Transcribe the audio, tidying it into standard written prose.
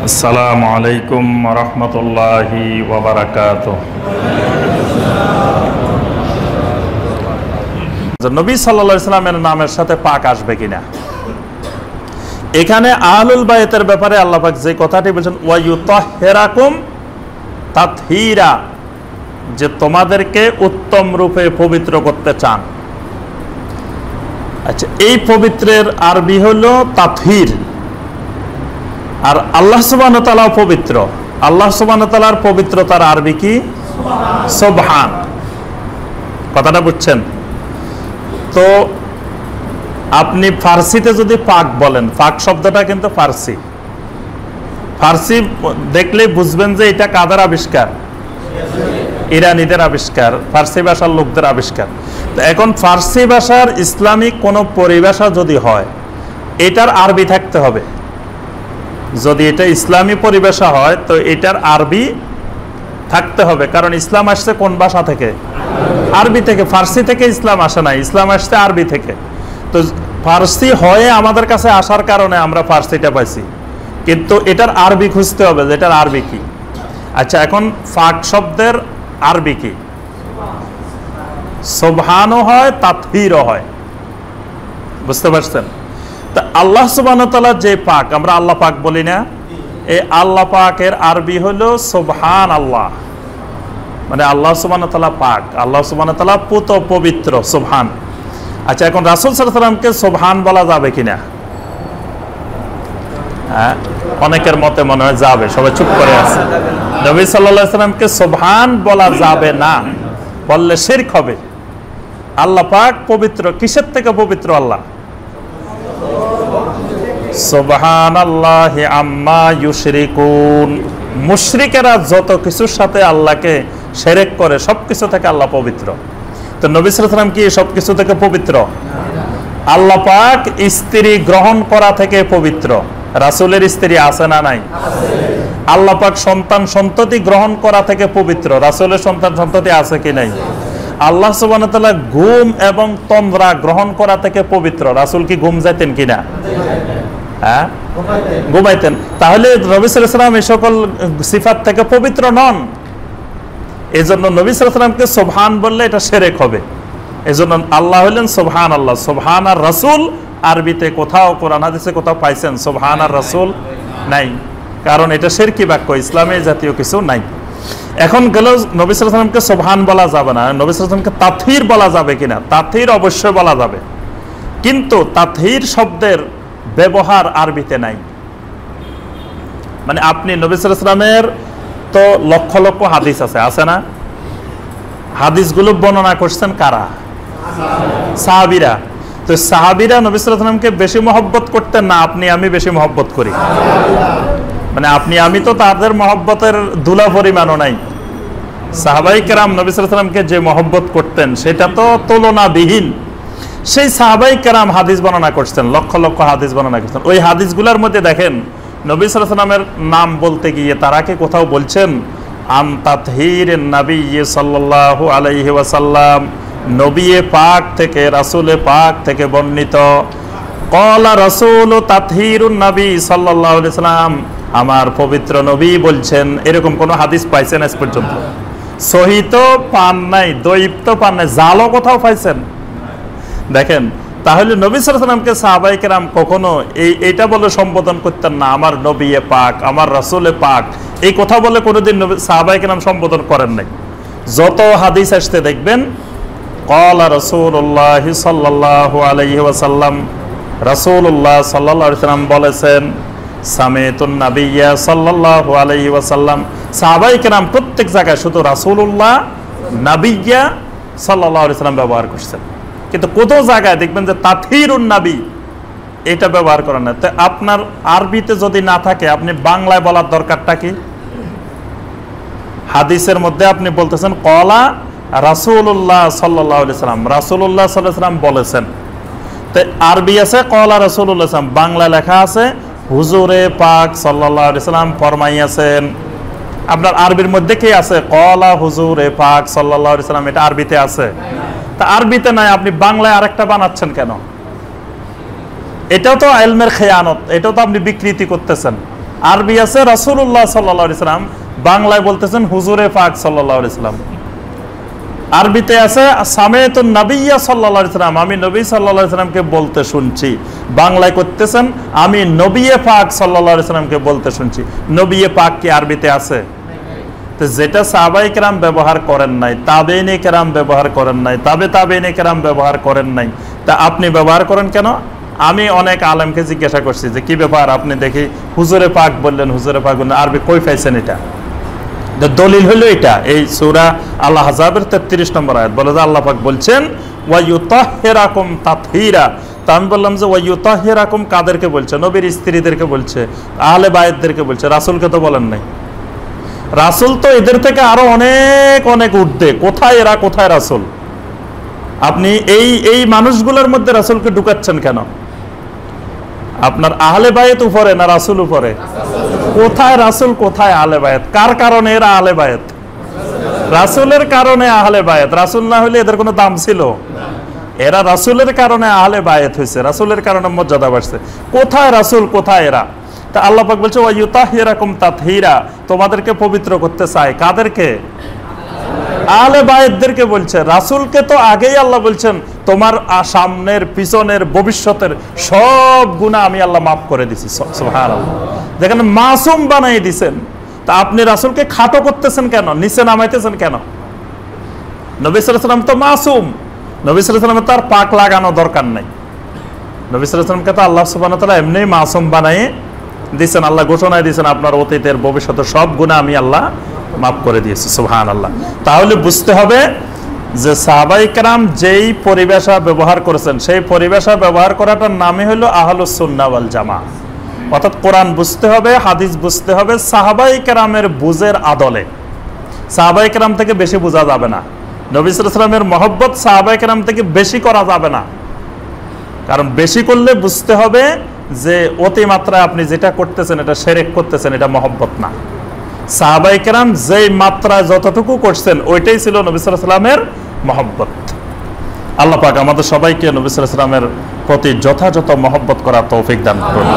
আসসালামু আলাইকুম ওয়া রাহমাতুল্লাহি ওয়া বারাকাতুহু। নবী সাল্লাল্লাহু আলাইহি সাল্লামের নামের সাথে পাক আসবে কিনা, এখানে আহলুল বাইতের ব্যাপারে আল্লাহ পাক যে কথাটি বলেছেন ওয়া ইউতাহহিরাকুম তাতহীরা, যে তোমাদেরকে উত্তম রূপে পবিত্র করতে চান। আচ্ছা, এই পবিত্রের আরবি হলো তাতহীর। আর আল্লাহ সুবহানাহু ওয়া তাআলা পবিত্র, আল্লাহ সুবহানাহু ওয়া তাআলার পবিত্রতার আরবি কি? সুবহান। কথাটা বুঝছেন তো? আপনি ফার্সিতে যদি পাক বলেন, পাক শব্দটা কিন্তু ফার্সি, ফার্সি দেখলেই বুঝবেন যে এটা কাদের আবিষ্কার? ইরানীদের আবিষ্কার, ফার্সি ভাষার লোকদের আবিষ্কার। তো এখন ফার্সি ভাষার ইসলামিক কোনো পরিভাষা যদি হয়, এটার আরবি থাকতে হবে। যদি এটা ইসলামী পরিভাষা হয় তো এটার আরবি থাকতে হবে, কারণ ইসলাম আসছে কোন ভাষা থেকে? আরবি থেকে। ফার্সি থেকে ইসলাম আসে না, ইসলাম আসছে আরবি থেকে। তো ফার্সি হয়ে আমাদের কাছে আসার কারণে আমরা ফার্সিটা পাইছি, কিন্তু এটার আরবি খুঁজতে হবে যে এটার আরবি কি। আচ্ছা, এখন ফাক শব্দের আরবি কি? সুবহানও হয়, তাতহীরও হয়। বুঝতে পারছেন? তা আল্লাহ সুবহানাহু ওয়া তাআলা যে পাক, আমরা আল্লাহ পাক বলি না, এই আল্লাহ পাকের আরবি হলো সুবহানাল্লাহ, মানে আল্লাহ সুবহানাহু ওয়া তাআলা পাক, আল্লাহ সুবহানাহু ওয়া তাআলা পুত পবিত্র, সুবহান। আচ্ছা, এখন রাসূল সাল্লাল্লাহু আলাইহি ওয়াসাল্লামকে সুবহান বলা যাবে কিনা? হ্যাঁ, অনেকের মতে মনে হয় যাবে, সবাই চুপ করে আছে। নবী সাল্লাল্লাহু আলাইহি ওয়াসাল্লামকে সুবহান বলা যাবে না, বললে শিরক হবে। আল্লাহ পাক পবিত্র, কিসের থেকে পবিত্র? আল্লাহ সুবহানাল্লাহি আম্মা ইউশরিকুন। মুশরিকেরা যত কিছুর সাথে আল্লাহকে শিরক করে সবকিছু থেকে আল্লাহ পবিত্র। তো নবী সাল্লাল্লাহু আলাইহি ওয়াসাল্লাম কি সবকিছু থেকে পবিত্র? আল্লাহ পাক স্ত্রী গ্রহণ করা থেকে পবিত্র। রাসূলের স্ত্রী আছে না নাই? আল্লাহ পাক সন্তান সন্ততি গ্রহণ করা থেকে পবিত্র। রাসূলের সন্তান সন্ততি আছে কি নাই? আল্লাহ সুবহানাহু ওয়া তাআলা ঘুম এবং তন্দ্রা গ্রহণ করা থেকে পবিত্র। রাসূল কি ঘুম যাইতেন কিনা? হ্যাঁ, ঘুমাইতেন। তাহলে নবী সাল্লাল্লাহু আলাইহি ওয়াসাল্লাম এই সকল সিফাত থেকে পবিত্র নন। এজন্য নবী সাল্লাল্লাহু আলাইহি ওয়াসাল্লামকে সুবহান বললে এটা শিরক হবে। এজন্য আল্লাহ হলেন সুবহানাল্লাহ। সুবহান আর রাসূল আরবিতে কোথাও কোরআন হাদিসে কোথাও পাইছেন? সুবহান আর রাসূল নাই, কারণ এটা শিরকি বাক্য, ইসলামে জাতীয় কিছু নাই। এখন গেল নবী সাল্লাল্লাহু আলাইহি ওয়াসাল্লামকে সুবহান বলা যাবে না, নবী সাল্লাল্লাহু আলাইহি ওয়াসাল্লামকে তাতহীর বলা যাবে কিনা? তাতহীর অবশ্যই বলা যাবে, কিন্তু তাতহীর শব্দের ব্যবহার আরবিতে নাই। মানে আপনি নবী সাল্লাল্লাহু আলাইহি ওয়াসাল্লামের তো লক্ষ লক্ষ হাদিস আছে, আছে না? হাদিসগুলো বর্ণনা করছেন কারা? সাহাবীরা। তো সাহাবীরা নবী সাল্লাল্লাহু আলাইহি ওয়াসাল্লামকে বেশি মহব্বত করতেন না আপনি আমি বেশি মহব্বত করি? মানে আপনি আমি তো তাদের মহব্বতের ধুলা পরিমাণও নাই। সাহাবায়ে কেরাম নবী সাল্লাল্লাহু আলাইহি ওয়াসাল্লামকে যে মহব্বত করতেন সেটা তো তুলনাবিহীন। সেই সাহাবায়ে কেরাম হাদিস বর্ণনা করছেন, লক্ষ লক্ষ হাদিস বর্ণনা করছেন। ওই হাদিসগুলোর মধ্যে দেখেন নবী সাল্লাল্লাহু আলাইহি ওয়াসাল্লামের নাম বলতে গিয়ে তারা কি কোথাও বলছেন আন তাতহীরিন নবী সাল্লাল্লাহু আলাইহি ওয়াসাল্লাম, নবী পাক থেকে, রাসূল পাক থেকে বর্ণিত, ক্বালা রাসূল তাতহীরুন নবী সাল্লাল্লাহু আলাইহি ওয়াসাল্লাম, আমার পবিত্র নবী বলছেন, এরকম কোন হাদিস পাইছেন আজ পর্যন্ত? সহিহ তো পান নাই, দঈফ তো পান নাই, জালও কোথাও পাইছেন? দেখেন, তাহলে নবী সাল্লাল্লাহু আলাইহি ওয়াসাল্লামকে সাহাবায়ে কেরাম কখনো এইটা বলে সম্বোধন করতেন না, আমার নবী পাক, আমার রাসূল পাক, এই কথা বলে কোনোদিন সাহাবায়ে কেরাম সম্বোধন করেন নাই। যত হাদিস আসতে দেখবেন ক্বালা রাসূলুল্লাহ সাল্লাল্লাহু আলাইহি ওয়াসাল্লাম, রাসূলুল্লাহ সাল্লাল্লাহু আলাইহি ওয়াসাল্লাম বলেছেন, সামিতুন নাবিয়্যা সাল্লাল্লাহু আলাইহি ওয়াসাল্লাম। সাহাবায়ে কেরাম প্রত্যেক জায়গায় শুধু রাসূলুল্লাহ, নাবিয়্যা সাল্লাল্লাহু আলাইহি ওয়াসাল্লাম ব্যবহার করছেন, কিন্তু কোথাও জায়গায় দেখবেন যে তাতহীরুন নবী এটা ব্যবহার করেন না। তো আপনার আরবিতে যদি না থাকে আপনি বাংলায় বলার দরকারটা কি? হাদিসের মধ্যে আপনি বলতেছেন ক্বালা রাসূলুল্লাহ সাল্লাল্লাহু আলাইহি ওয়াসাল্লাম, রাসূলুল্লাহ সাল্লাল্লাহু আলাইহি ওয়াসাল্লাম বলেছেন। তো আরবি আছে ক্বালা রাসূলুল্লাহ সাল্লাল্লাহু আলাইহি ওয়াসাল্লাম, বাংলা লেখা আছে হুজুরে পাক সাল্লাল্লাহু আলাইহি ওয়াসাল্লাম ফরমাইয়াছেন। আপনার আরবির মধ্যে কি আছে? ক্বালা হুজুরে পাক সাল্লাল্লাহু আলাইহি ওয়াসাল্লাম, এটা আরবিতে আছে। তা আরবিতে নাই, আপনি বাংলায় আরেকটা বানাচ্ছেন কেন? এটাও তো ইলমের খেয়ানত, এটাও তো আপনি বিকৃতি করতেছেন। আরবি আছে রাসূলুল্লাহ সাল্লাল্লাহু আলাইহি সাল্লাম, বাংলায় বলতেছেন হুজুরে পাক সাল্লাল্লাহু আলাইহি সাল্লাম। আরবিতে আছে সামিতুন নাবিয়্যা সাল্লাল্লাহু আলাইহি সাল্লাম, আমি নবী সাল্লাল্লাহু আলাইহি সাল্লামকে বলতে শুনছি। বাংলায় করতেছেন আমি নবিয়ে পাক সাল্লাল্লাহু আলাইহি সাল্লামকে বলতে শুনছি। নবিয়ে পাক কি আরবিতে আছে? তো যেটা সাহাবায়ে কেরাম ব্যবহার করেন নাই, তাবেঈনে কেরাম ব্যবহার করেন নাই, তাবেঈনে কেরাম ব্যবহার করেন নাই, তা আপনি ব্যবহার করেন কেন? আমি অনেক আলেমকে জিজ্ঞাসা করছি যে কি ব্যাপার, আপনি দেখি হুজুরে পাক বললেন, হুজুরে পাক বললেন, আরবি কই পাইছেন এটা? দলিল হলো এটা, এই সূরা আল আহজাবের 33 নম্বর আয়াত বলে যে আল্লাহ পাক বলছেন ওয়া ইউতাহহিরাকুম তাতহীরা। তা আমি বললাম যে ওয়া ইউতাহহিরাকুম কাদেরকে বলছে? নবীর স্ত্রীদেরকে বলছে, আহলে বায়তদেরকে বলছে, রাসূলকে তো বলেন নাই। রাসূল তো এদের থেকে আরো অনেক অনেক ঊর্ধ্বে। কোথায় এরা, কোথায় রাসূল? আপনি এই মানুষগুলোর মধ্যে রাসূলকে ঢুকাচ্ছেন কেন? আপনার আহলে বায়ত উপরে না রাসূল উপরে? কোথায় রাসূল, কোথায় আহলে বায়ত? কার কারণে এরা আহলে বায়ত? রাসূলের কারণে আহলে বায়ত। রাসূল না হলে এদের কোনো দাম ছিল? এরা রাসূলের কারণে আহলে বায়ত হয়েছে, রাসূলের কারণে মর্যাদা বাড়ছে। কোথায় রাসূল, কোথায় এরা? তা আল্লাহ পাক বলছে ওয়া ইউতাহহিরাকুম তাতহীরা, তোমাদেরকে পবিত্র করতে চায়। কাদেরকে? আহলে বায়তদেরকে বলছে। রাসূলকে তো আগেই আল্লাহ বলছেন তোমার সামনের, পিছনের, ভবিষ্যতের সব গুনাহ আমি আল্লাহ মাফ করে দিছি। সুবহানাল্লাহ। দেখেন মাসুম বানাই দিয়েছেন। তা আপনি রাসূলকে খাটো করতেছেন কেন, নিচে নামাইতেছেন কেন? নবী সাল্লাল্লাহু আলাইহি ওয়াসাল্লাম তো মাসুম। নবী সাল্লাল্লাহু আলাইহি ওয়াসাল্লামের তার পাক লাগানো দরকার নাই। নবী সাল্লাল্লাহু আলাইহি ওয়াসাল্লামকে তো আল্লাহ সুবহানাহু ওয়া তাআলা এমনিই মাসুম বানাই দিয়েছেন। আল্লাহ ঘোষণায় দিয়েছেন আপনার অতীতের, ভবিষ্যতের সব গুনাহ আমি আল্লাহ মাফ করে দিয়েছি। সুবহানাল্লাহ। তাহলে বুঝতে হবে যে সাহাবায়ে কেরাম যেই পরিভাষা ব্যবহার করেছেন, সেই পরিভাষা ব্যবহার করাটার নামই হলো আহলুস সুন্নাহ ওয়াল জামাআহ। অর্থাৎ কোরআন বুঝতে হবে, হাদিস বুঝতে হবে সাহাবায়ে কেরামের বুঝের আদলে। সাহাবায়ে কেরাম থেকে বেশি বোঝা যাবে না। নবী সাল্লাল্লাহু আলাইহি ওয়াসাল্লামের মহব্বত সাহাবায়ে কেরাম থেকে বেশি করা যাবে না। কারণ বেশি করলে বুঝতে হবে যে অতিমাত্রায় আপনি যেটা করতেছেন এটা শিরক করতেছেন, এটা মহব্বত না। সাহাবায়ে কেরাম যেই মাত্রায় যতটুকু করছেন ওইটাই ছিল নবী সাল্লাল্লাহু আলাইহি ওয়াসাল্লামের মহব্বত। আল্লাহ পাক আমাদের সবাইকে নবী সাল্লাল্লাহু আলাইহি ওয়াসাল্লামের প্রতি যথাযথ মহব্বত করার তৌফিক দান করুন।